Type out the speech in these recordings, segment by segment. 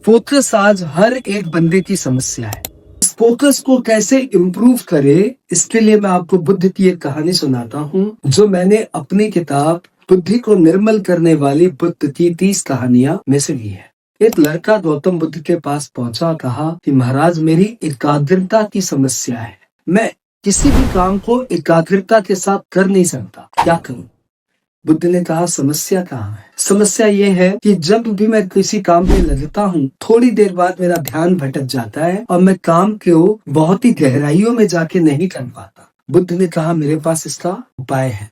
Focus आज हर एक बंदे की समस्या है। इस फोकस को कैसे इम्प्रूव करे, इसके लिए मैं आपको बुद्ध की एक कहानी सुनाता हूँ, जो मैंने अपनी किताब बुद्धि को निर्मल करने वाली बुद्ध की 30 कहानियां में से ली है। एक लड़का गौतम बुद्ध के पास पहुंचा, कहा कि महाराज, मेरी एकाग्रता की समस्या है। मैं किसी भी काम को एकाग्रता के साथ कर नहीं सकता, क्या करूं? बुद्ध ने कहा, समस्या कहाँ है? समस्या ये है कि जब भी मैं किसी काम पे लगता हूँ, थोड़ी देर बाद मेरा ध्यान भटक जाता है और मैं काम को बहुत ही गहराइयों में जाके नहीं कर पाता। बुद्ध ने कहा, मेरे पास इसका उपाय है।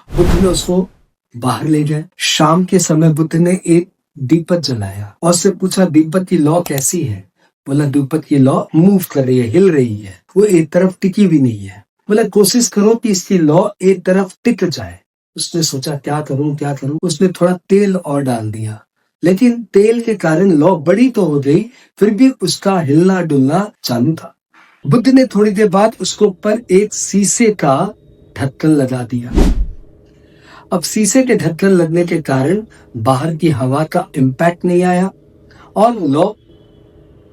बुद्ध ने उसको बाहर ले गए। शाम के समय बुद्ध ने एक दीपक जलाया और उससे पूछा, दीपक की लौ कैसी है? बोला, दीपक की लौ मूव कर रही है, हिल रही है, वो एक तरफ टिकी भी नहीं है। बोला, कोशिश करो कि इसकी लौ एक तरफ टिक जाए। उसने सोचा, क्या करूं? उसने थोड़ा तेल और डाल दिया, लेकिन तेल के कारण लौ बड़ी तो हो गई, फिर भी उसका हिलना डुलना चालू था। बुद्ध ने थोड़ी देर बाद उसके ऊपर एक शीशे का ढक्कन लगा दिया। अब शीशे के ढक्कन लगने के कारण बाहर की हवा का इम्पैक्ट नहीं आया और लौ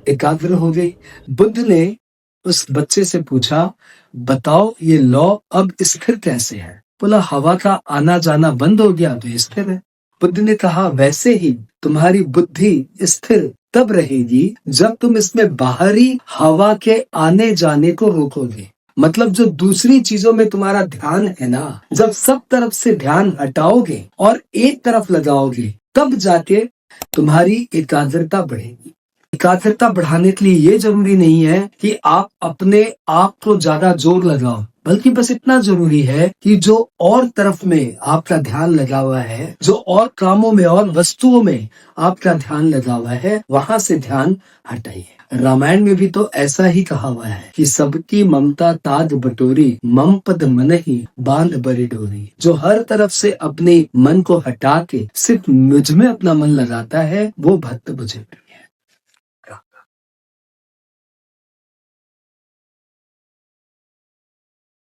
एकाग्र हो गई। बुद्ध ने उस बच्चे से पूछा, बताओ ये लौ अब स्थिर कैसे है? बोला, हवा का आना जाना बंद हो गया तो स्थिर है। बुद्ध ने कहा, वैसे ही तुम्हारी बुद्धि स्थिर तब रहेगी जब तुम इसमें बाहरी हवा के आने जाने को रोकोगे। मतलब जो दूसरी चीजों में तुम्हारा ध्यान है ना, जब सब तरफ से ध्यान हटाओगे और एक तरफ लगाओगे, तब जाके तुम्हारी एकाग्रता बढ़ेगी। एकाग्रता बढ़ाने के लिए ये जरूरी नहीं है कि आप अपने आप को ज्यादा जोर लगाओ, बल्कि बस इतना जरूरी है कि जो और तरफ में आपका ध्यान लगा हुआ है, जो और कामों में और वस्तुओं में आपका ध्यान लगा हुआ है, वहां से ध्यान हटाइए। रामायण में भी तो ऐसा ही कहा हुआ है कि सबकी ममता ताज बटोरी, मम पद मन ही बांध बरी डोरी। जो हर तरफ से अपने मन को हटा के सिर्फ मुझ में अपना मन लगाता है, वो भक्त मुझे।